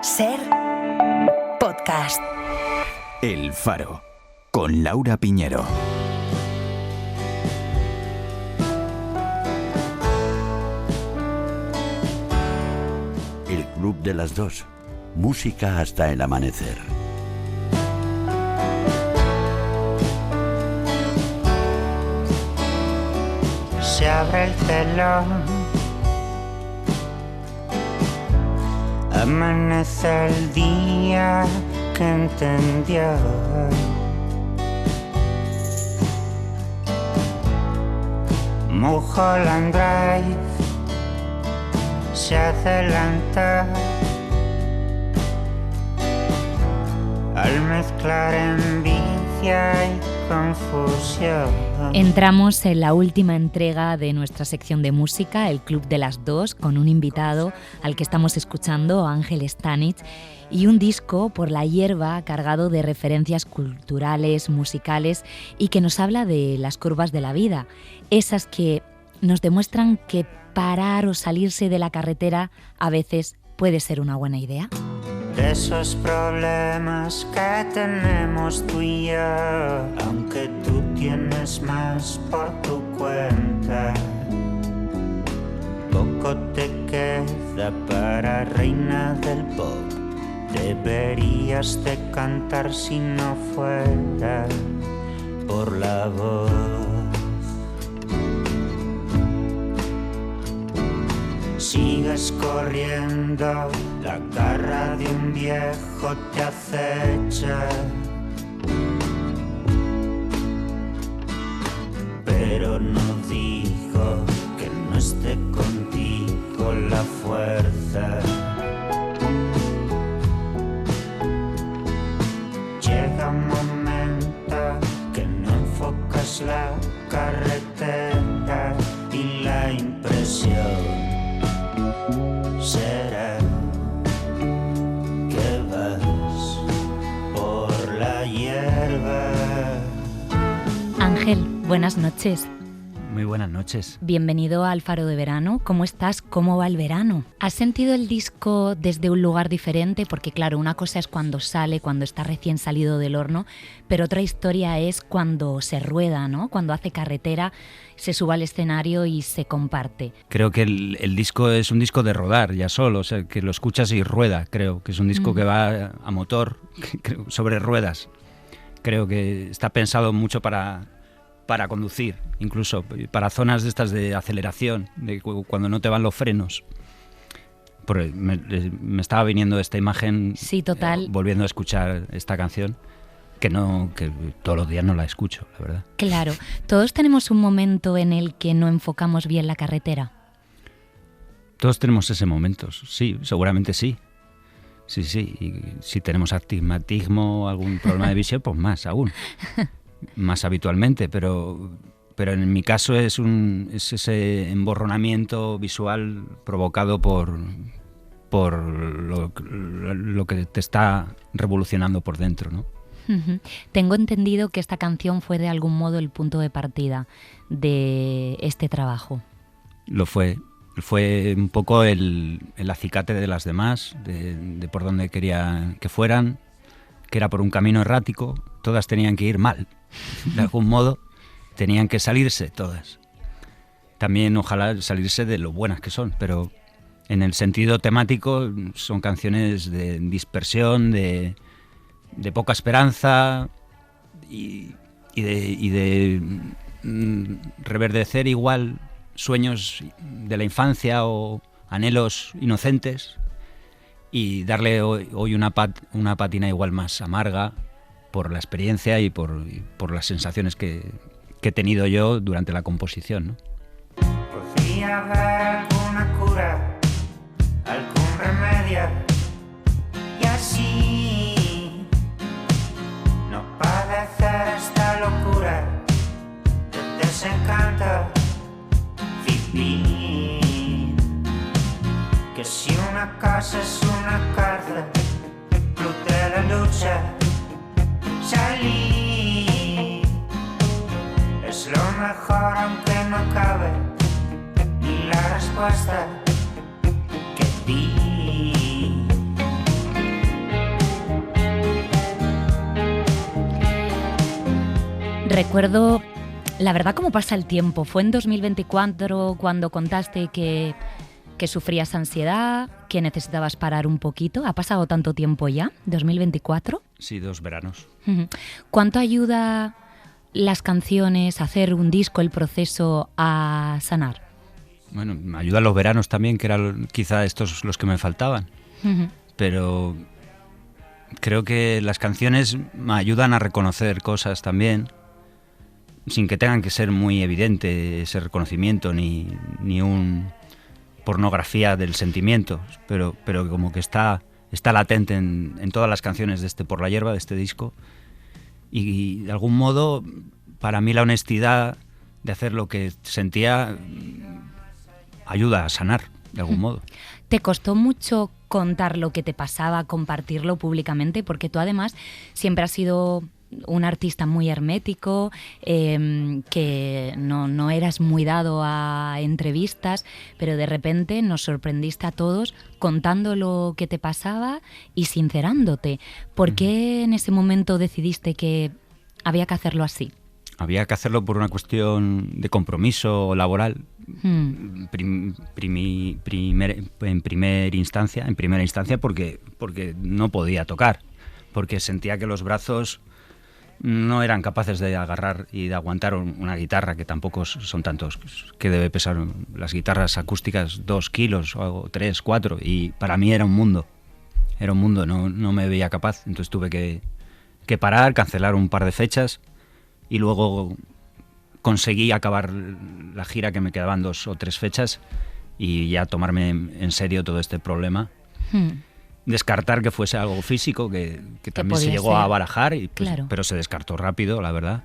Ser podcast. El Faro, con Laura Piñero. El Club de las Dos. Música hasta el amanecer. Se abre el telón, amanece el día que entendió. Mulholland Drive se adelanta al mezclar envidia y confusión. Entramos en la última entrega de nuestra sección de música, el Club de las Dos, con un invitado al que estamos escuchando, Ángel Stanich, y un disco, Por la hierba, cargado de referencias culturales, musicales y que nos habla de las curvas de la vida, esas que nos demuestran que parar o salirse de la carretera a veces puede ser una buena idea. De esos problemas que tenemos tú y yo, aunque tú tienes más por tu cuenta, poco te queda para reina del pop. Deberías de cantar si no fuera por la voz. Sigues corriendo, la garra de un viejo te acecha, pero no digo que no esté contigo la fuerza. Llega un momento que no enfocas la carretera y la impresión será que vas por la hierba. Ángel, buenas noches. Muy buenas noches. Bienvenido al Faro de Verano. ¿Cómo estás? ¿Cómo va el verano? ¿Has sentido el disco desde un lugar diferente? Porque claro, una cosa es cuando sale, cuando está recién salido del horno, pero otra historia es cuando se rueda, ¿no? Cuando hace carretera, se sube al escenario y se comparte. Creo que el disco es un disco de rodar ya solo, o sea, que lo escuchas y rueda. Creo que es un disco que va a motor, sobre ruedas. Creo que está pensado mucho para conducir, incluso para zonas de estas de aceleración, de cuando no te van los frenos. Porque me estaba viniendo esta imagen, sí, total. Volviendo a escuchar esta canción, que todos los días no la escucho, la verdad. Claro, todos tenemos un momento en el que no enfocamos bien la carretera. Todos tenemos ese momento, sí, seguramente sí. Sí, y si tenemos astigmatismo o algún problema de visión, pues más aún. Más habitualmente, pero en mi caso es ese emborronamiento visual provocado por lo que te está revolucionando por dentro, ¿no? Uh-huh. Tengo entendido que esta canción fue de algún modo el punto de partida de este trabajo. Lo fue un poco el acicate de las demás, de por donde quería que fueran, que era por un camino errático, todas tenían que ir mal. De algún modo tenían que salirse todas. También ojalá salirse de lo buenas que son, pero en el sentido temático son canciones de dispersión, de poca esperanza y de reverdecer igual sueños de la infancia o anhelos inocentes y darle hoy una pátina igual más amarga por la experiencia y por las sensaciones que he tenido yo durante la composición, ¿no? Podría haber alguna cura, algún remedio, y así no padecer esta locura de desencanto vivir. Que si una casa es una cárcel, club de la lucha, salir es lo mejor aunque no cabe ni la respuesta que di. Recuerdo, la verdad, cómo pasa el tiempo. Fue en 2024 cuando contaste que sufrías ansiedad, que necesitabas parar un poquito. ¿Ha pasado tanto tiempo ya? ¿2024? Sí, 2 veranos. ¿Cuánto ayuda las canciones, hacer un disco, el proceso a sanar? Bueno, me ayudan los veranos también, que eran quizá estos los que me faltaban. Pero creo que las canciones me ayudan a reconocer cosas también, sin que tengan que ser muy evidente ese reconocimiento, ni un pornografía del sentimiento, pero como que está latente en todas las canciones de este Por la hierba, de este disco, y de algún modo para mí la honestidad de hacer lo que sentía ayuda a sanar de algún modo. ¿Te costó mucho contar lo que te pasaba, compartirlo públicamente? Porque tú además siempre has sido un artista muy hermético, que no eras muy dado a entrevistas, pero de repente nos sorprendiste a todos contando lo que te pasaba y sincerándote. ¿Por qué en ese momento decidiste que había que hacerlo así? Había que hacerlo por una cuestión de compromiso laboral, en primera instancia porque no podía tocar, porque sentía que los brazos no eran capaces de agarrar y de aguantar una guitarra, que tampoco son tantos, que debe pesar las guitarras acústicas 2 kilos o 3, 4, y para mí era un mundo, no me veía capaz. Entonces tuve que parar, cancelar un par de fechas, y luego conseguí acabar la gira, que me quedaban 2 o 3 fechas, y ya tomarme en serio todo este problema. Descartar que fuese algo físico, que también se llegó a barajar, y pues, claro, pero se descartó rápido, la verdad.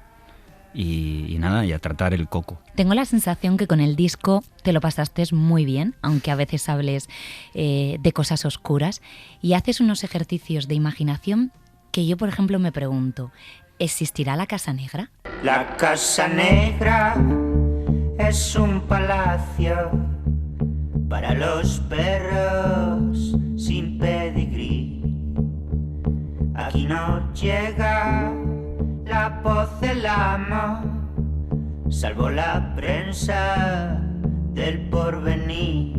Y nada, y a tratar el coco. Tengo la sensación que con el disco te lo pasaste muy bien, aunque a veces hables de cosas oscuras, y haces unos ejercicios de imaginación que yo, por ejemplo, me pregunto, ¿existirá la Casa Negra? La Casa Negra es un palacio para los perros sin pedigrí. Aquí no llega la voz del amo, salvo la prensa del porvenir.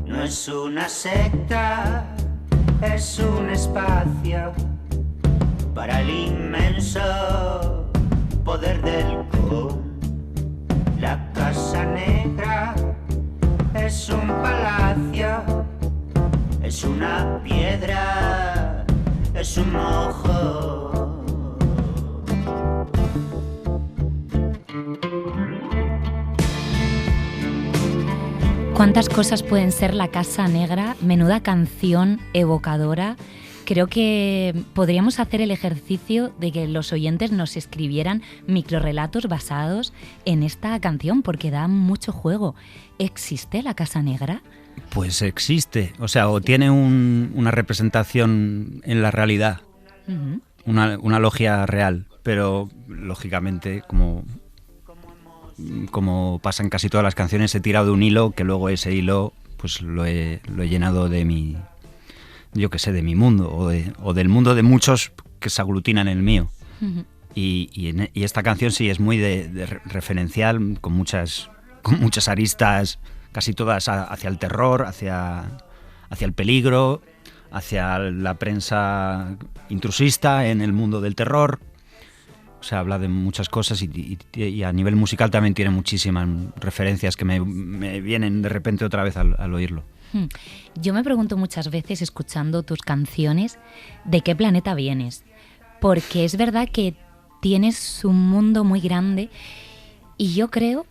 No es una secta, es un espacio para el inmenso poder del con. La Casa Negra es un palacio, es una piedra, es un mojo. ¿Cuántas cosas pueden ser la Casa Negra? Menuda canción evocadora. Creo que podríamos hacer el ejercicio de que los oyentes nos escribieran microrrelatos basados en esta canción, porque da mucho juego. ¿Existe la Casa Negra? Pues existe, o sea, o tiene una representación en la realidad, una logia real, pero lógicamente, como pasa en casi todas las canciones, he tirado de un hilo, que luego ese hilo pues lo he llenado de mi, yo qué sé, de mi mundo, o del mundo de muchos que se aglutinan en el mío. Y esta canción sí es muy de referencial, con muchas aristas, casi todas hacia el terror, hacia el peligro, hacia la prensa intrusista en el mundo del terror. O sea, habla de muchas cosas, y a nivel musical también tiene muchísimas referencias que me vienen de repente otra vez al oírlo. Yo me pregunto muchas veces, escuchando tus canciones, ¿de qué planeta vienes? Porque es verdad que tienes un mundo muy grande, y yo creo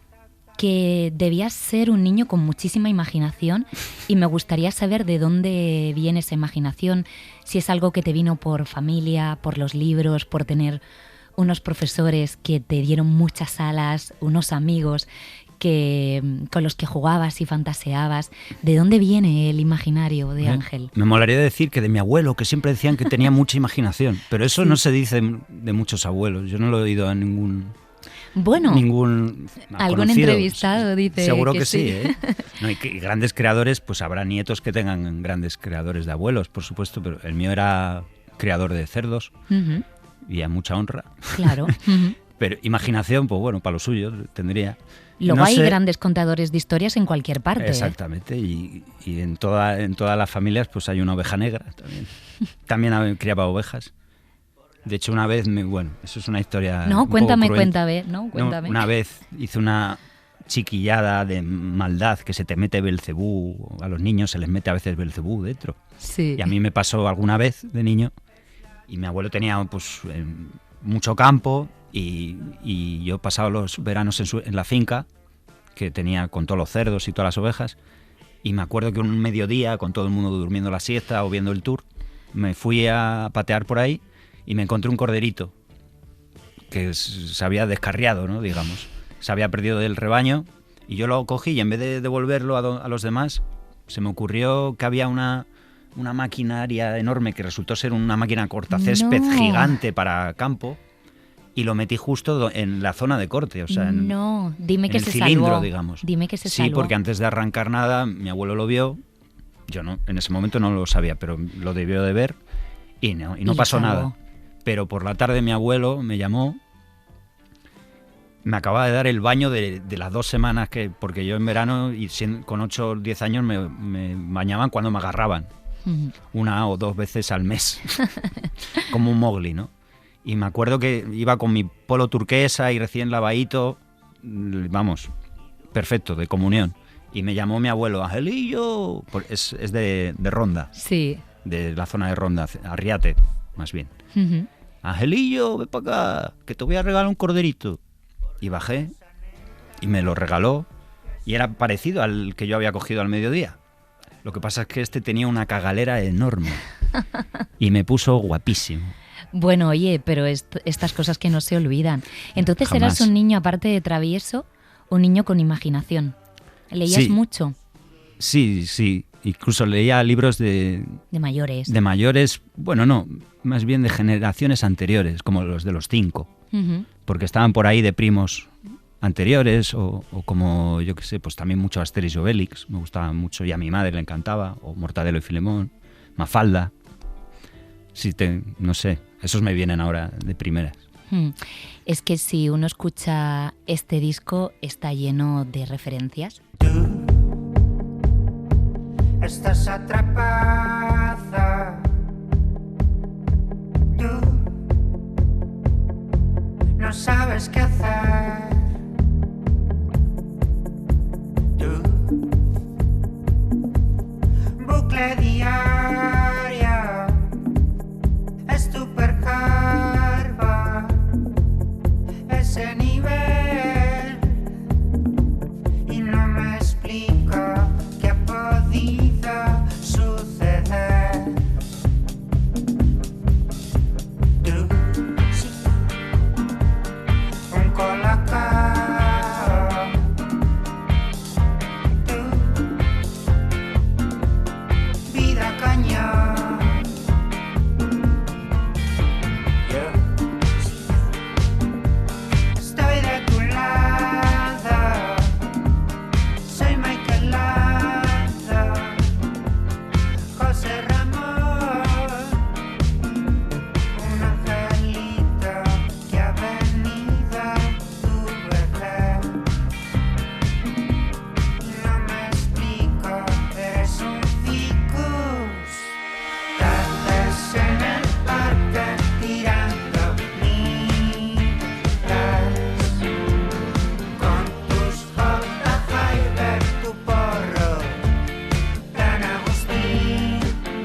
que debías ser un niño con muchísima imaginación, y me gustaría saber de dónde viene esa imaginación, si es algo que te vino por familia, por los libros, por tener unos profesores que te dieron muchas alas, unos amigos con los que jugabas y fantaseabas. ¿De dónde viene el imaginario de Ángel? Me molaría decir que de mi abuelo, que siempre decían que tenía mucha imaginación, pero eso no se dice de muchos abuelos. Yo no lo he oído a ningún... Bueno, algún conocido. Entrevistado dice seguro que sí. ¿eh? No, y grandes creadores, pues habrá nietos que tengan grandes creadores de abuelos, por supuesto, pero el mío era criador de cerdos y a mucha honra. Claro. Pero imaginación, pues bueno, para lo suyo tendría. Luego No hay sé- grandes contadores de historias en cualquier parte. Exactamente, y en todas las familias pues hay una oveja negra también. También criaba ovejas. De hecho, una vez, bueno, eso es una historia. No, un cuéntame, poco cruenta. cuéntame. Una vez hice una chiquillada de maldad que se te mete Belcebú, a los niños se les mete a veces Belcebú dentro. Sí. Y a mí me pasó alguna vez de niño, y mi abuelo tenía pues mucho campo, y yo pasaba los veranos en la finca, que tenía con todos los cerdos y todas las ovejas, y me acuerdo que un mediodía, con todo el mundo durmiendo la siesta o viendo el tour, me fui a patear por ahí y me encontré un corderito que se había descarriado, ¿no? Digamos. Se había perdido del rebaño, y yo lo cogí, y en vez de devolverlo a los demás, se me ocurrió que había una maquinaria enorme que resultó ser una máquina cortacésped No. gigante para campo, y lo metí justo en la zona de corte, o sea, No, dime en que el se cilindro, salvó. digamos. Dime que se Sí, salvó. porque antes de arrancar nada, mi abuelo lo vio, yo no, en ese momento no lo sabía, pero lo debió de ver, y no lo pasó salvó. nada. Pero por la tarde mi abuelo me llamó, me acababa de dar el baño de las 2 semanas porque yo en verano, y con 8 o 10 años, me bañaban cuando me agarraban, Ujú. 1 o 2 veces al mes, como un Mowgli, ¿no? Y me acuerdo que iba con mi polo turquesa y recién lavadito, vamos, perfecto, de comunión. Y me llamó mi abuelo, Angelillo, es de Ronda, Sí. de la zona de Ronda, Arriate, más bien. Ujú. Angelillo, ven para acá, que te voy a regalar un corderito. Y bajé, y me lo regaló, y era parecido al que yo había cogido al mediodía. Lo que pasa es que este tenía una cagalera enorme, y me puso guapísimo. Bueno, oye, pero estas cosas que no se olvidan. Entonces Jamás. eras un niño, aparte de travieso, un niño con imaginación. ¿Leías Sí. mucho? Sí, incluso leía libros de De mayores. mayores, bueno, no, más bien de generaciones anteriores, como los de los 5, Ujú. porque estaban por ahí de primos anteriores, o como, yo qué sé, pues también mucho Asterix y Obelix, me gustaba mucho, y a mi madre le encantaba, o Mortadelo y Filemón, Mafalda. Sí, no sé, esos me vienen ahora de primeras. Es que si uno escucha este disco, está lleno de referencias. Estás atrapada. Tú no sabes qué hacer. Tú, bucle diaria, es tu percarva, ese nivel, y no me explica qué ha podido suceder. Tú, sí, un colacao. Tú, vida cañón. Yo, sí, estoy de tu lado. Soy Michael Landa, José Ramón, un angelito que ha venido a tu vejez. No me explico, eres un ficus. Tardes en el parque tirando migas con tus J. Hyber, tu porro, Dan Agustín.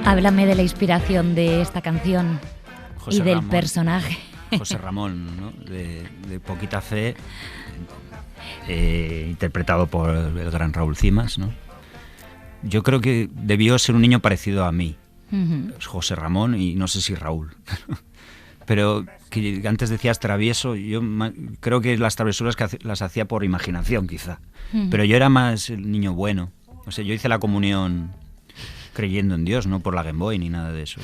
Háblame de la inspiración de esta canción José y del Ramón. personaje. José Ramón, ¿no? de Poquita Fe, interpretado por el gran Raúl Cimas, ¿no? Yo creo que debió ser un niño parecido a mí, Ujú. José Ramón, y no sé si Raúl. Pero que antes decías travieso, yo creo que las travesuras las hacía por imaginación, quizá. Ujú. Pero yo era más el niño bueno. O sea, yo hice la comunión creyendo en Dios, no por la Game Boy ni nada de eso.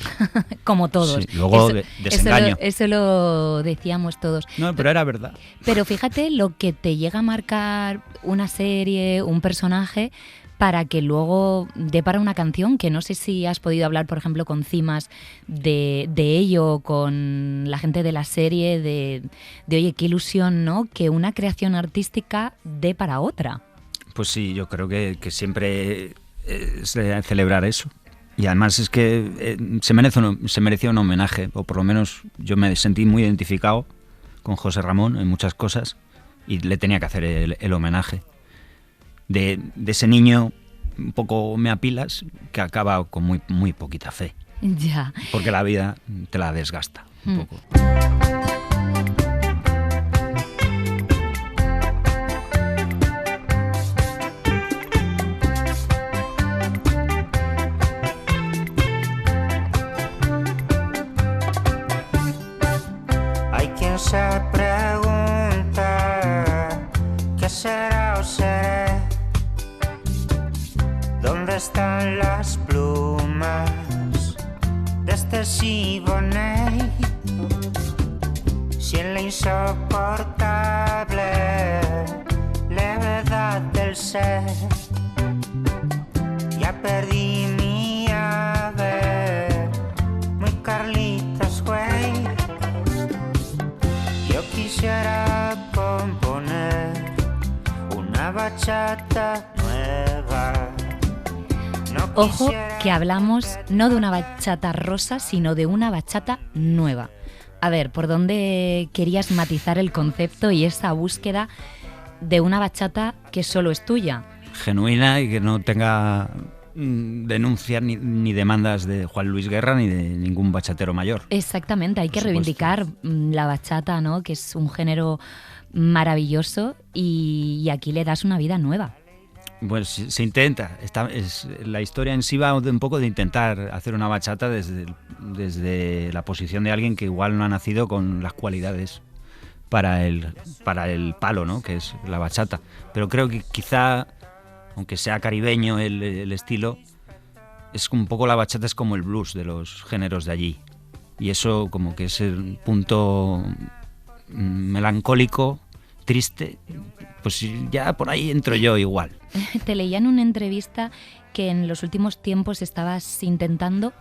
Como todos. Sí, luego desengaño. Eso lo decíamos todos. No, pero era verdad. Pero fíjate lo que te llega a marcar una serie, un personaje, para que luego dé para una canción, que no sé si has podido hablar, por ejemplo, con Cimas de ello, con la gente de la serie, de oye, qué ilusión, ¿no?, que una creación artística dé para otra. Pues sí, yo creo que siempre es de celebrar eso. Y además es que se merecía un homenaje, o por lo menos yo me sentí muy identificado con José Ramón en muchas cosas y le tenía que hacer el homenaje. De ese niño un poco me apilas que acaba con muy, muy poquita fe. Ya. Porque la vida te la desgasta un poco. Hay quien se pregunta ¿qué será o seré? ¿Dónde están las plumas de este Siboney? Si en la insoportable levedad del ser ya perdí mi ave, muy Carlitos, güey. Yo quisiera componer una bachata nueva. Ojo, que hablamos no de una bachata rosa, sino de una bachata nueva. A ver, ¿por dónde querías matizar el concepto y esa búsqueda de una bachata que solo es tuya? Genuina y que no tenga denuncias ni demandas de Juan Luis Guerra ni de ningún bachatero mayor. Exactamente, hay que reivindicar la bachata, ¿no?, que es un género maravilloso y aquí le das una vida nueva. Pues se intenta. La historia en sí va un poco de intentar hacer una bachata desde la posición de alguien que igual no ha nacido con las cualidades para el palo, ¿no?, que es la bachata. Pero creo que quizá, aunque sea caribeño el estilo, es un poco la bachata es como el blues de los géneros de allí. Y eso como que es el punto melancólico, triste, pues ya por ahí entro yo igual. Te leía en una entrevista que en los últimos tiempos estabas intentando,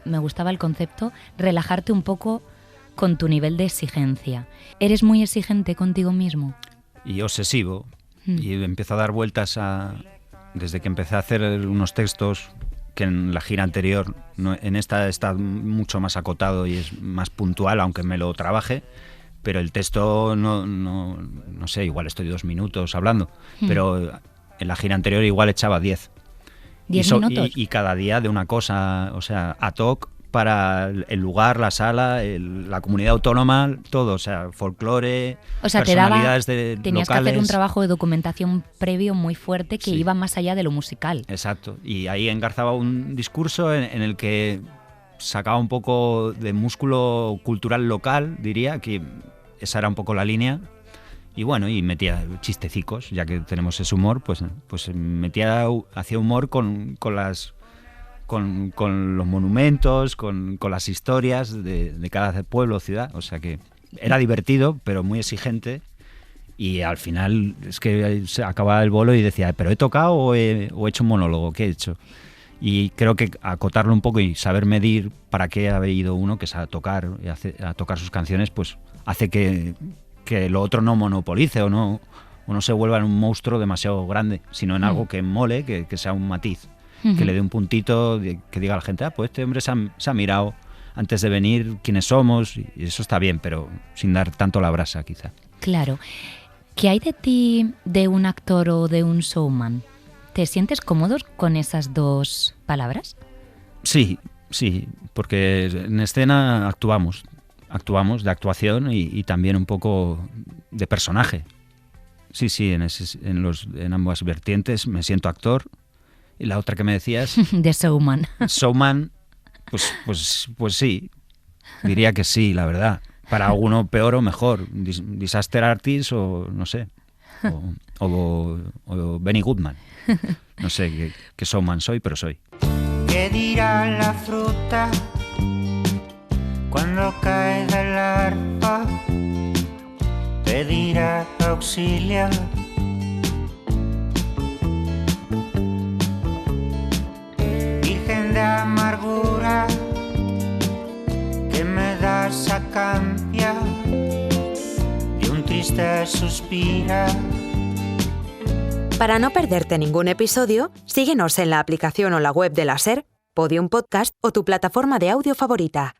me gustaba el concepto, relajarte un poco con tu nivel de exigencia. ¿Eres muy exigente contigo mismo? Y obsesivo. Y empiezo a dar vueltas desde que empecé a hacer unos textos que en la gira anterior, en esta está mucho más acotado y es más puntual, aunque me lo trabaje. Pero el texto no sé, igual estoy 2 minutos hablando, pero en la gira anterior igual echaba 10. 10 minutos. Y cada día de una cosa, o sea, ad hoc para el lugar, la sala, la comunidad autónoma, todo, o sea, folclore, o sea, personalidades tenías locales. Que hacer un trabajo de documentación previo muy fuerte que sí, iba más allá de lo musical. Exacto, y ahí engarzaba un discurso en el que sacaba un poco de músculo cultural local, diría, que esa era un poco la línea. Y bueno, y metía chistecicos, ya que tenemos ese humor, pues hacía humor con los monumentos, con las historias de cada pueblo o ciudad. O sea que era divertido, pero muy exigente. Y al final es que se acababa el bolo y decía, ¿pero he tocado o he hecho un monólogo? ¿Qué he hecho? Y creo que acotarlo un poco y saber medir para qué ha ido uno, que es a tocar sus canciones, pues hace que lo otro no monopolice o no se vuelva en un monstruo demasiado grande, sino en algo que mole, que sea un matiz, que le dé un puntito, que diga a la gente, pues este hombre se ha mirado antes de venir quiénes somos, y eso está bien, pero sin dar tanto la brasa quizá. Claro. ¿Qué hay de ti de un actor o de un showman? ¿Te sientes cómodo con esas dos palabras? Sí, porque en escena actuamos de actuación y también un poco de personaje. Sí, en ambas vertientes me siento actor. Y la otra que me decías... de showman. Showman, pues sí, diría que sí, la verdad. Para alguno peor o mejor, disaster artist o no sé, o Benny Goodman. No sé qué showman soy, pero soy. ¿Qué dirá la fruta cuando cae del arpa? Pedirá auxilio. vacancia de un triste suspiro. Para no perderte ningún episodio, síguenos en la aplicación o la web de la SER, Podium Podcast o tu plataforma de audio favorita.